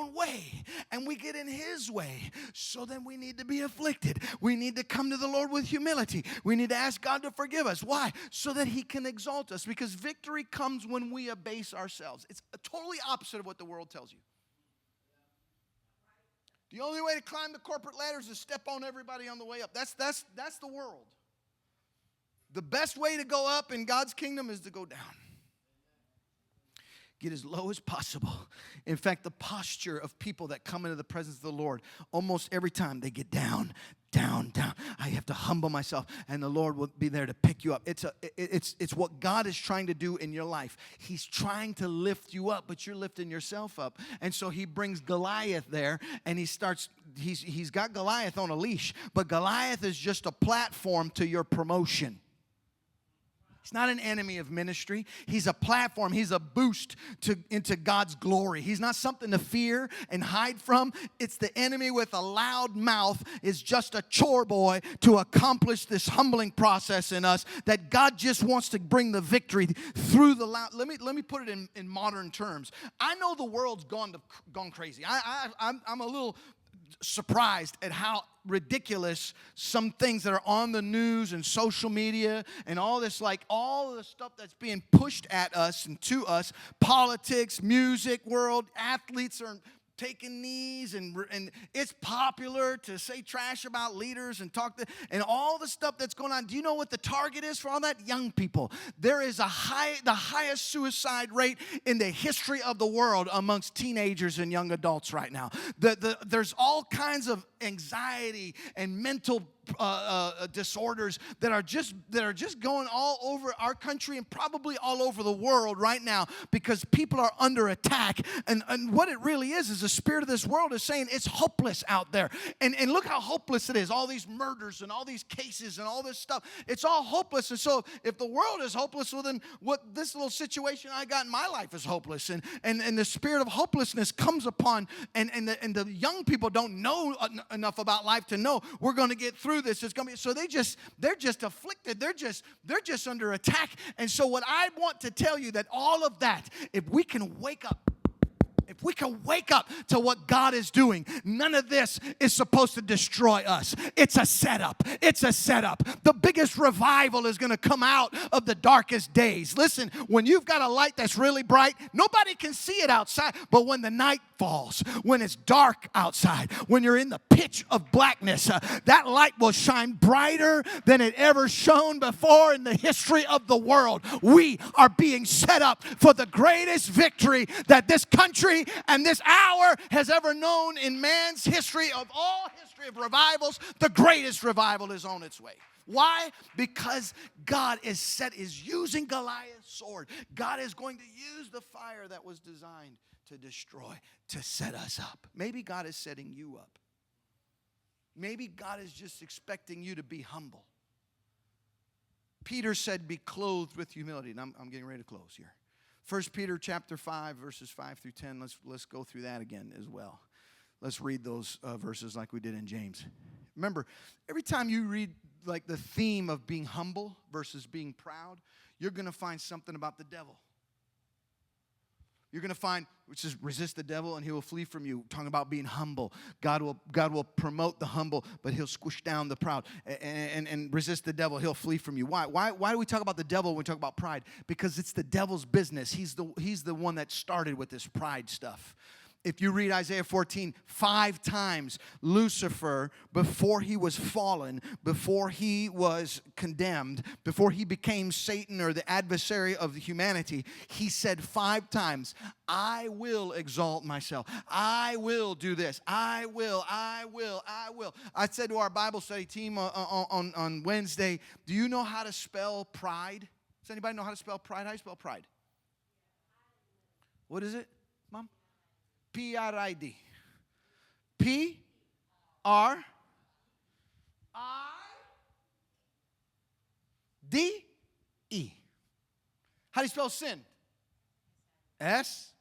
own way and we get in his way. So then we need to be afflicted. We need to come to the Lord with humility. We need to ask God to forgive us. Why? So that he can exalt us, because victory comes when we abase ourselves. It's totally opposite of what the world tells you. The only way to climb the corporate ladder is to step on everybody on the way up. That's the world. The best way to go up in God's kingdom is to go down. Get as low as possible. In fact, the posture of people that come into the presence of the Lord, almost every time they get down, down, down. I have to humble myself, and the Lord will be there to pick you up. It's what God is trying to do in your life. He's trying to lift you up, but you're lifting yourself up. And so he brings Goliath there, and he's got Goliath on a leash, but Goliath is just a platform to your promotion. He's not an enemy of ministry. He's a platform. He's a boost into God's glory. He's not something to fear and hide from. It's the enemy with a loud mouth is just a chore boy to accomplish this humbling process in us that God just wants to bring the victory through the loud. Let me put it in modern terms. I know the world's gone crazy. I'm a little surprised at how ridiculous some things that are on the news and social media and all this, like all the stuff that's being pushed at us and to us, politics, music world, athletes are taking knees, and it's popular to say trash about leaders and and all the stuff that's going on. Do you know what the target is for all that? Young people. There is the highest suicide rate in the history of the world amongst teenagers and young adults right now. There's all kinds of anxiety and mental disorders that are just going all over our country and probably all over the world right now, because people are under attack. And what it really is the spirit of this world is saying it's hopeless out there. And look how hopeless it is. All these murders and all these cases and all this stuff. It's all hopeless. And so if the world is hopeless, well then what this little situation I got in my life is hopeless. And the spirit of hopelessness comes upon, and the young people don't know enough about life to know we're going to get through this. It's going to be, so they're just afflicted. They're just under attack. And so what I want to tell you, that all of that, if we can wake up to what God is doing, none of this is supposed to destroy us. It's a setup. It's a setup. The biggest revival is going to come out of the darkest days. Listen, when you've got a light that's really bright, nobody can see it outside. But when the night falls, when it's dark outside, when you're in the pitch of blackness, that light will shine brighter than it ever shone before in the history of the world. We are being set up for the greatest victory that this country and this hour has ever known in man's history. Of all history of revivals, the greatest revival is on its way. Why? Because God is using Goliath's sword. God is going to use the fire that was designed to destroy, to set us up. Maybe God is setting you up. Maybe God is just expecting you to be humble. Peter said, be clothed with humility. And I'm getting ready to close here. 1 Peter chapter 5, verses 5 through 10. Let's go through that again as well. Let's read those verses like we did in James. Remember, every time you read like the theme of being humble versus being proud, you're going to find something about the devil. You're going to find, which is resist the devil and he will flee from you. Talking about being humble. God will promote the humble, but he'll squish down the proud. And resist the devil, he'll flee from you. Why do we talk about the devil when we talk about pride? Because it's the devil's business. He's the one that started with this pride stuff. If you read Isaiah 14, 5 times, Lucifer, before he was fallen, before he was condemned, before he became Satan or the adversary of humanity, he said 5 times, I will exalt myself. I will do this. I will. I said to our Bible study team on Wednesday, do you know how to spell pride? Does anybody know how to spell pride? How do you spell pride? What is it, Mom? P-R-I-D. P-R-I-D-E. How do you spell sin? S-I-N.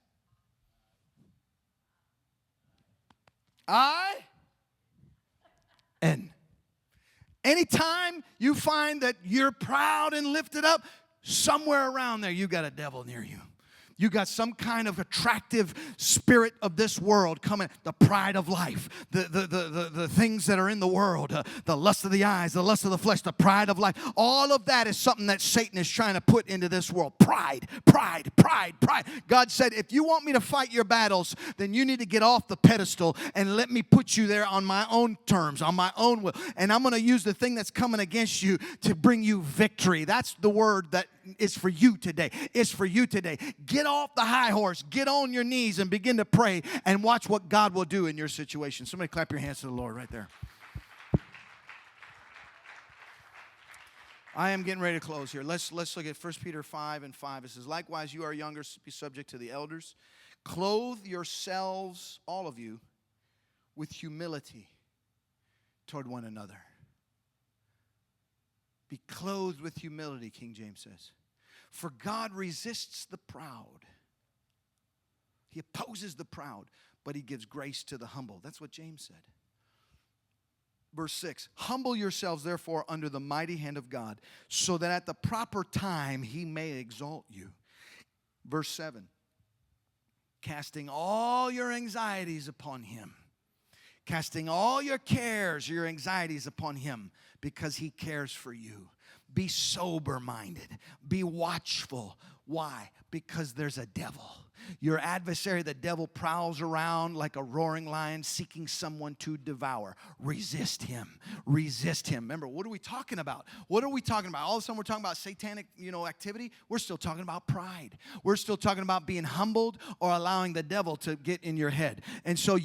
Anytime you find that you're proud and lifted up, somewhere around there you got a devil near you. You got some kind of attractive spirit of this world coming, the pride of life, the things that are in the world, the lust of the eyes, the lust of the flesh, the pride of life. All of that is something that Satan is trying to put into this world. Pride, pride, pride, pride. God said, if you want me to fight your battles, then you need to get off the pedestal and let me put you there on my own terms, on my own will. And I'm going to use the thing that's coming against you to bring you victory. That's the word that is for you today. It's for you today. Get off the high horse. Get on your knees and begin to pray and watch what God will do in your situation. Somebody clap your hands to the Lord right there. I am getting ready to close here. Let's look at 1 Peter 5:5. It says, likewise, you are younger, be subject to the elders. Clothe yourselves, all of you, with humility toward one another. Be clothed with humility, King James says. For God resists the proud. He opposes the proud, but he gives grace to the humble. That's what James said. Verse 6, humble yourselves, therefore, under the mighty hand of God, so that at the proper time he may exalt you. Verse 7, casting all your anxieties upon him. Casting all your cares, your anxieties upon him, because he cares for you. Be sober-minded. Be watchful. Why? Because there's a devil. Your adversary, the devil, prowls around like a roaring lion seeking someone to devour. Resist him. Resist him. Remember, what are we talking about? What are we talking about? All of a sudden we're talking about satanic, activity. We're still talking about pride. We're still talking about being humbled or allowing the devil to get in your head. And so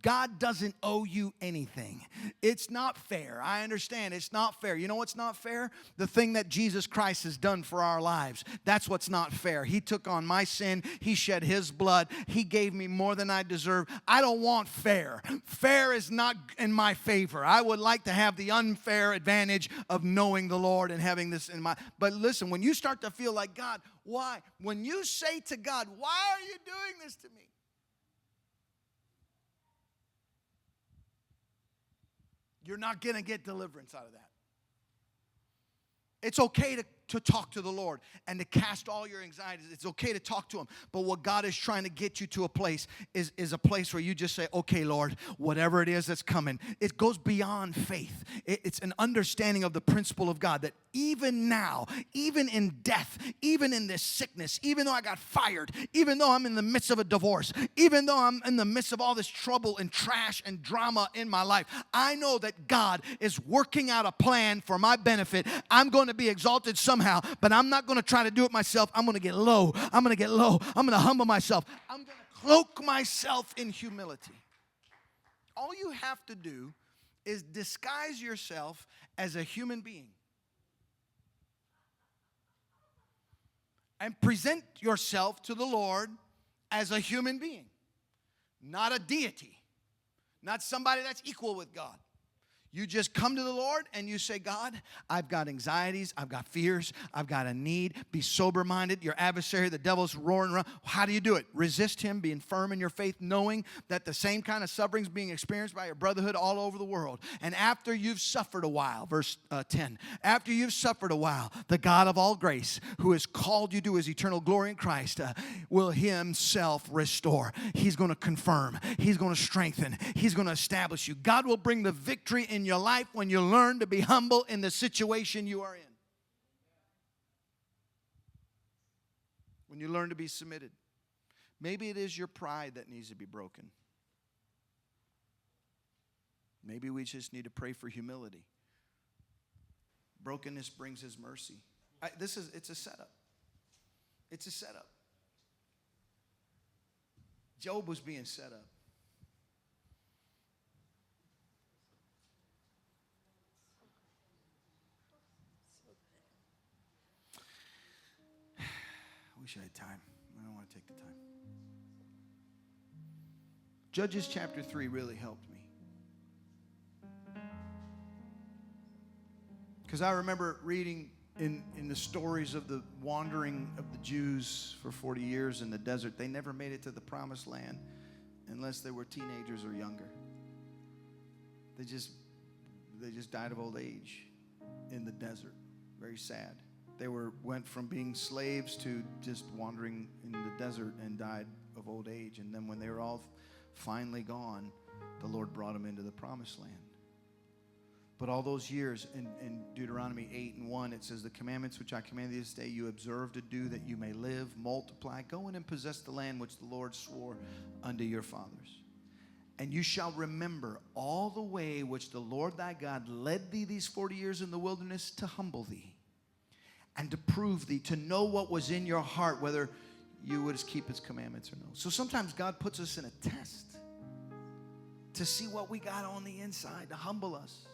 God doesn't owe you anything. It's not fair. I understand it's not fair. You know what's not fair? The thing that Jesus Christ has done for our lives. That's what's not fair. He took on my sin. He shed his blood. He gave me more than I deserve. I don't want fair. Fair is not in my favor. I would like to have the unfair advantage of knowing the Lord and having this in my. But listen, when you start to feel like, God, why? When you say to God, why are you doing this to me? You're not going to get deliverance out of that. It's okay to talk to the Lord and to cast all your anxieties. It's okay to talk to him. But what God is trying to get you to a place is a place where you just say, okay, Lord, whatever it is that's coming. It goes beyond faith. It's an understanding of the principle of God that even now, even in death, even in this sickness, even though I got fired, even though I'm in the midst of a divorce, even though I'm in the midst of all this trouble and trash and drama in my life, I know that God is working out a plan for my benefit. I'm going to be exalted somehow, but I'm not going to try to do it myself. I'm going to get low. I'm going to get low. I'm going to humble myself. I'm going to cloak myself in humility. All you have to do is disguise yourself as a human being and present yourself to the Lord as a human being, not a deity, not somebody that's equal with God. You just come to the Lord and you say, God, I've got anxieties, I've got fears, I've got a need. Be sober-minded. Your adversary, the devil's roaring around. How do you do it? Resist him, being firm in your faith, knowing that the same kind of sufferings being experienced by your brotherhood all over the world. And after you've suffered a while, verse 10, after you've suffered a while, the God of all grace, who has called you to his eternal glory in Christ, will himself restore. He's going to confirm. He's going to strengthen. He's going to establish you. God will bring the victory in your life when you learn to be humble in the situation you are in. When you learn to be submitted. Maybe it is your pride that needs to be broken. Maybe we just need to pray for humility. Brokenness brings his mercy. It's a setup. It's a setup. Job was being set up. I wish I had time. I don't want to take the time. Judges chapter 3 really helped me. Because I remember reading in the stories of the wandering of the Jews for 40 years in the desert. They never made it to the promised land unless they were teenagers or younger. They just died of old age in the desert. Very sad. They went from being slaves to just wandering in the desert and died of old age. And then when they were all finally gone, the Lord brought them into the promised land. But all those years, in Deuteronomy 8:1, it says, the commandments which I command thee this day you observe to do, that you may live, multiply, go in and possess the land which the Lord swore unto your fathers. And you shall remember all the way which the Lord thy God led thee these 40 years in the wilderness to humble thee and to prove thee, to know what was in your heart, whether you would keep his commandments or no. So sometimes God puts us in a test to see what we got on the inside, to humble us.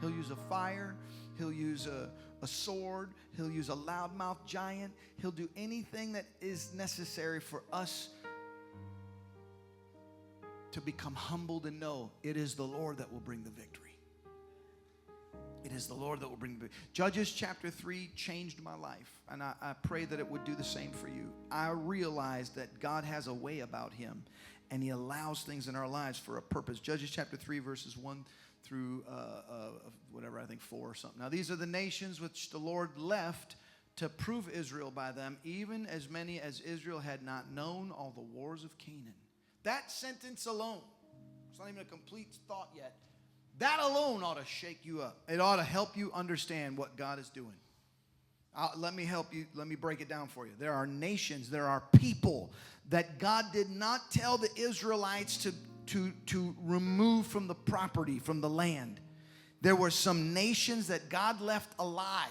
He'll use a fire. He'll use a sword. He'll use a loudmouth giant. He'll do anything that is necessary for us to become humbled and know it is the Lord that will bring the victory. It is the Lord that will bring the victory. Judges chapter 3 changed my life, and I pray that it would do the same for you. I realized that God has a way about him, and he allows things in our lives for a purpose. Judges chapter 3 verses 1 through whatever, I think 4 or something. Now these are the nations which the Lord left to prove Israel by them, even as many as Israel had not known all the wars of Canaan. That sentence alone, it's not even a complete thought yet. That alone ought to shake you up. It ought to help you understand what God is doing. Let me help you. Let me break it down for you. There are nations, there are people that God did not tell the Israelites to remove from the property, from the land. There were some nations that God left alive.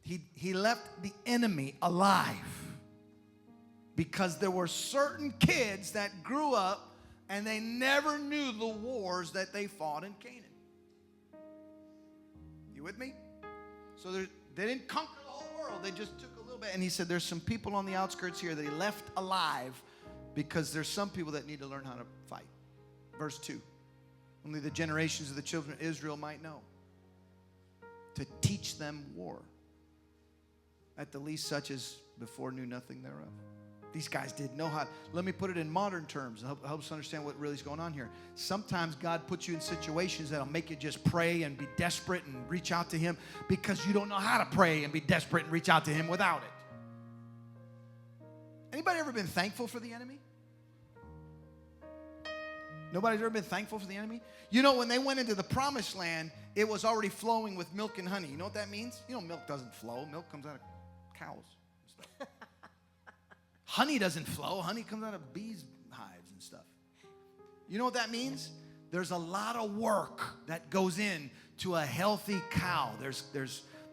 He left the enemy alive because there were certain kids that grew up and they never knew the wars that they fought in Canaan. You with me? So they didn't conquer the whole world. They just took a little bit. And he said there's some people on the outskirts here that he left alive because there's some people that need to learn how to fight. Verse 2, only the generations of the children of Israel might know, to teach them war, at the least such as before knew nothing thereof. These guys didn't know how. Let me put it in modern terms. It helps us understand what really is going on here. Sometimes God puts you in situations that'll make you just pray and be desperate and reach out to him because you don't know how to pray and be desperate and reach out to him without it. Anybody ever been thankful for the enemy? Nobody's ever been thankful for the enemy? You know, when they went into the promised land, it was already flowing with milk and honey. You know what that means? You know, milk doesn't flow. Milk comes out of cows and stuff. Honey doesn't flow. Honey comes out of bees' hives and stuff. You know what that means? There's a lot of work that goes in to a healthy cow. There's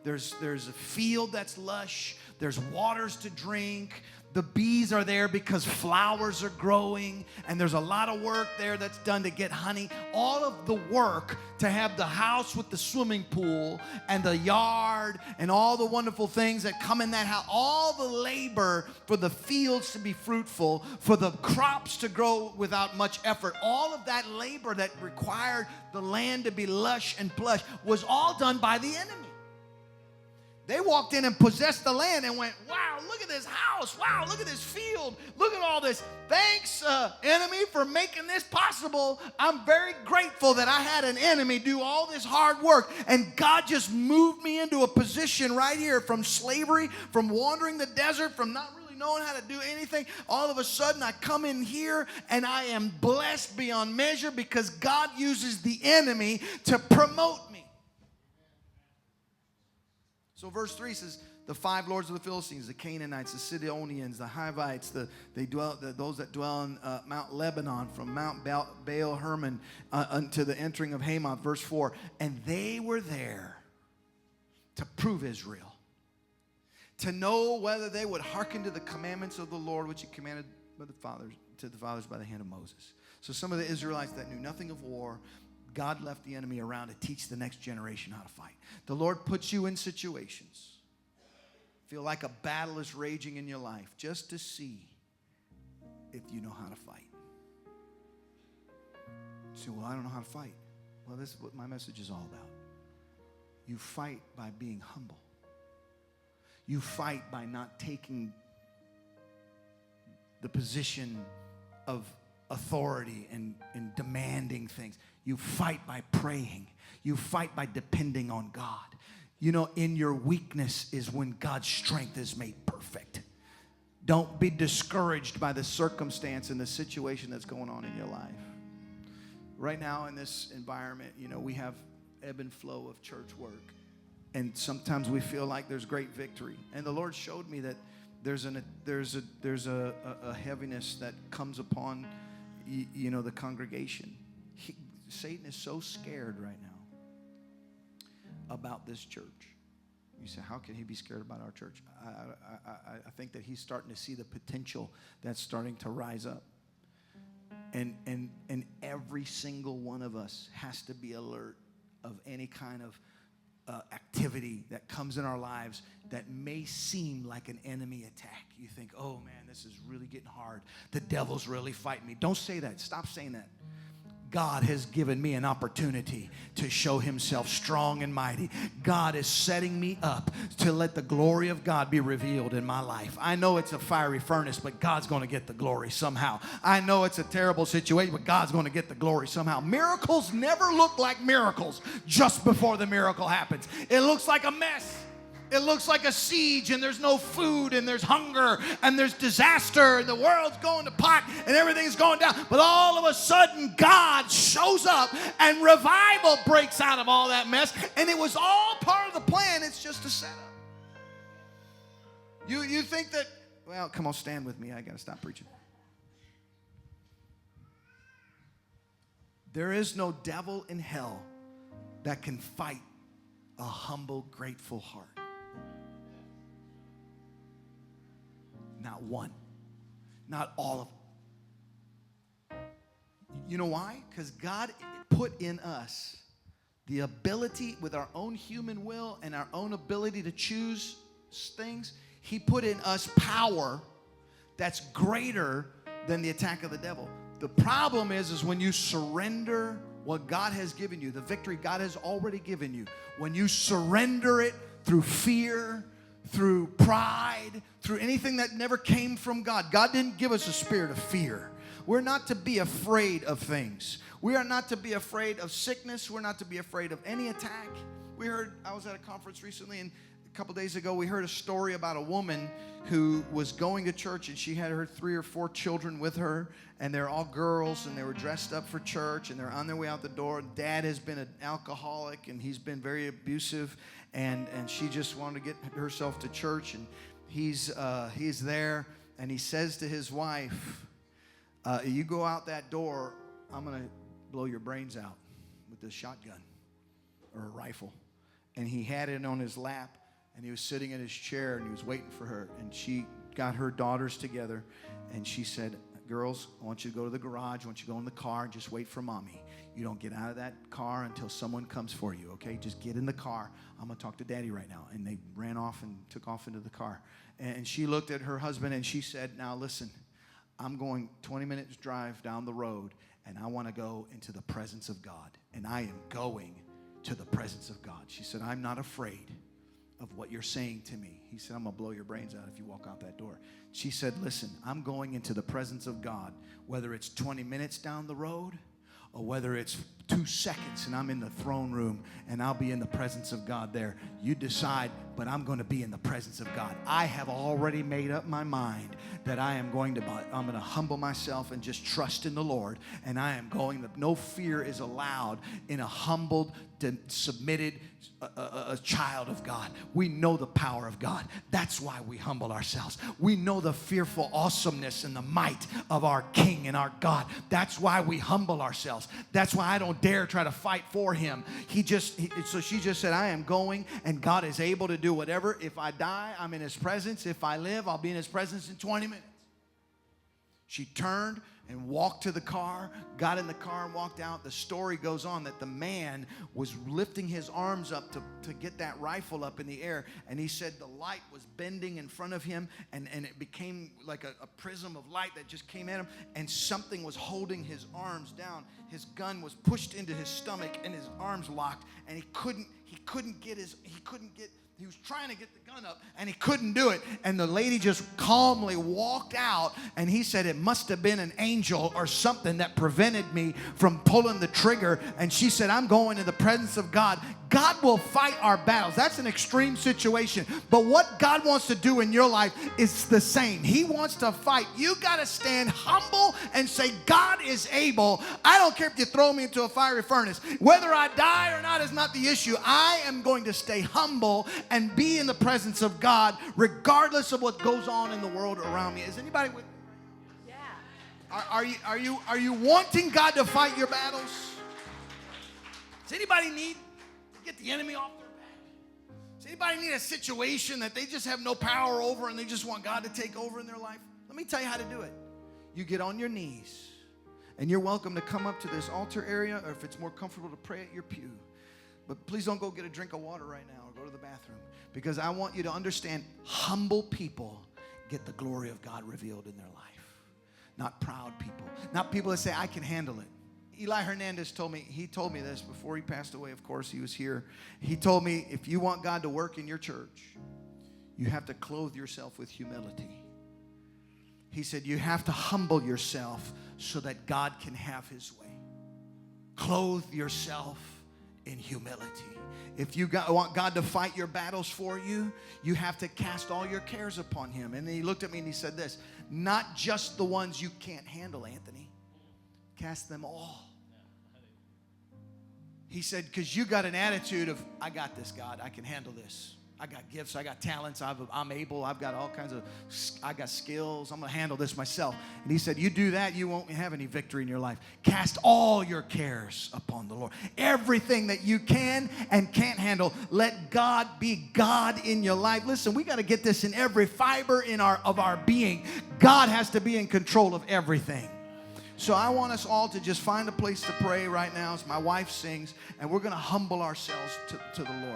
a field that's lush. There's waters to drink. The bees are there because flowers are growing, and there's a lot of work there that's done to get honey. All of the work to have the house with the swimming pool and the yard and all the wonderful things that come in that house, all the labor for the fields to be fruitful, for the crops to grow without much effort, all of that labor that required the land to be lush and plush was all done by the enemy. They walked in and possessed the land and went, wow, look at this house. Wow, look at this field. Look at all this. Thanks, enemy, for making this possible. I'm very grateful that I had an enemy do all this hard work. And God just moved me into a position right here from slavery, from wandering the desert, from not really knowing how to do anything. All of a sudden, I come in here and I am blessed beyond measure because God uses the enemy to promote me. So verse 3 says, the 5 lords of the Philistines, the Canaanites, the Sidonians, the Hivites, those that dwell in Mount Lebanon, from Mount Baal Hermon unto the entering of Hamath. Verse 4, and they were there to prove Israel, to know whether they would hearken to the commandments of the Lord, which he commanded to the fathers by the hand of Moses. So some of the Israelites that knew nothing of war, God left the enemy around to teach the next generation how to fight. The Lord puts you in situations. Feel like a battle is raging in your life just to see if you know how to fight. You say, well, I don't know how to fight. Well, this is what my message is all about. You fight by being humble. You fight by not taking the position of authority and demanding things. You fight by praying. You fight by depending on God. You know, in your weakness is when God's strength is made perfect. Don't be discouraged by the circumstance and the situation that's going on in your life. Right now in this environment, you know, we have ebb and flow of church work. And sometimes we feel like there's great victory. And the Lord showed me that there's a heaviness that comes upon, you know, the congregation. Satan is so scared right now about this church. You say, how can he be scared about our church? I think that he's starting to see the potential that's starting to rise up. And every single one of us has to be alert of any kind of activity that comes in our lives that may seem like an enemy attack. You think, oh man, this is really getting hard. The devil's really fighting me. Don't say that. Stop saying that. God has given me an opportunity to show himself strong and mighty. God is setting me up to let the glory of God be revealed in my life. I know it's a fiery furnace, but God's going to get the glory somehow. I know it's a terrible situation, but God's going to get the glory somehow. Miracles never look like miracles just before the miracle happens. It looks like a mess. It looks like a siege, and there's no food, and there's hunger, and there's disaster, and the world's going to pot, and everything's going down. But all of a sudden, God shows up, and revival breaks out of all that mess. And it was all part of the plan. It's just a setup. You think that, well, come on, stand with me. I got to stop preaching. There is no devil in hell that can fight a humble, grateful heart. Not one. Not all of them. You know why? Because God put in us the ability with our own human will and our own ability to choose things. He put in us power that's greater than the attack of the devil. The problem is when you surrender what God has given you, the victory God has already given you, when you surrender it through fear, through pride, through anything that never came from God. God didn't give us a spirit of fear. We're not to be afraid of things. We are not to be afraid of sickness. We're not to be afraid of any attack. I was at a conference recently, and a couple days ago, we heard a story about a woman who was going to church, and she had her 3 or 4 children with her, and they're all girls, and they were dressed up for church, and they're on their way out the door. Dad has been an alcoholic, and he's been very abusive, and she just wanted to get herself to church, and he's there, and he says to his wife, you go out that door, I'm going to blow your brains out with this shotgun or a rifle. And he had it on his lap, and he was sitting in his chair, and he was waiting for her. And she got her daughters together, and she said, girls, I want you to go to the garage. I want you to go in the car and just wait for mommy. You don't get out of that car until someone comes for you, okay? Just get in the car. I'm going to talk to daddy right now. And they ran off and took off into the car. And she looked at her husband, and she said, now listen, I'm going 20 minutes drive down the road, and I want to go into the presence of God. And I am going to the presence of God. She said, I'm not afraid of what you're saying to me. He said, I'm going to blow your brains out if you walk out that door. She said, listen, I'm going into the presence of God, whether it's 20 minutes down the road or whether it's 2 seconds and I'm in the throne room and I'll be in the presence of God there. You decide, but I'm going to be in the presence of God. I have already made up my mind that I'm going to humble myself and just trust in the Lord. And I am going, no fear is allowed in a humbled, submitted a child of God. We know the power of God. That's why we humble ourselves. We know the fearful awesomeness and the might of our King and our God. That's why we humble ourselves. That's why I don't dare try to fight for him. So she just said, I am going, and God is able to do whatever. If I die, I'm in his presence. If I live, I'll be in his presence in 20 minutes. She turned and walked to the car, got in the car and walked out. The story goes on that the man was lifting his arms up to get that rifle up in the air, and he said the light was bending in front of him, and it became like a prism of light that just came at him, and something was holding his arms down. His gun was pushed into his stomach, and his arms locked, and he was trying to get the gun up, and he couldn't do it. And the lady just calmly walked out, and he said it must have been an angel or something that prevented me from pulling the trigger. And she said, I'm going to the presence of God. God will fight our battles. That's an extreme situation. But what God wants to do in your life is the same. He wants to fight. You got to stand humble and say, God is able. I don't care if you throw me into a fiery furnace. Whether I die or not is not the issue. I am going to stay humble and be in the presence of God regardless of what goes on in the world around me. Is anybody with me? Yeah. Are you wanting God to fight your battles? Does anybody need to get the enemy off their back? Does anybody need a situation that they just have no power over and they just want God to take over in their life? Let me tell you how to do it. You get on your knees, and you're welcome to come up to this altar area, or if it's more comfortable to pray at your pew. But please don't go get a drink of water right now or go to the bathroom, because I want you to understand, humble people get the glory of God revealed in their life. Not proud people. Not people that say, I can handle it. Eli Hernandez told me this before he passed away. Of course, he was here. He told me, if you want God to work in your church, you have to clothe yourself with humility. He said, you have to humble yourself so that God can have his way. Clothe yourself in humility. If you want God to fight your battles for you, you have to cast all your cares upon him. And then he looked at me and he said this, not just the ones you can't handle, Anthony. Cast them all. He said, because you got an attitude of, I got this, God. I can handle this. I got gifts. I got talents. I'm able. I've got all kinds of, I got skills. I'm going to handle this myself. And he said, you do that, you won't have any victory in your life. Cast all your cares upon the Lord. Everything that you can and can't handle, let God be God in your life. Listen, we got to get this in every fiber of our being. God has to be in control of everything. So I want us all to just find a place to pray right now as my wife sings, and we're going to humble ourselves to the Lord.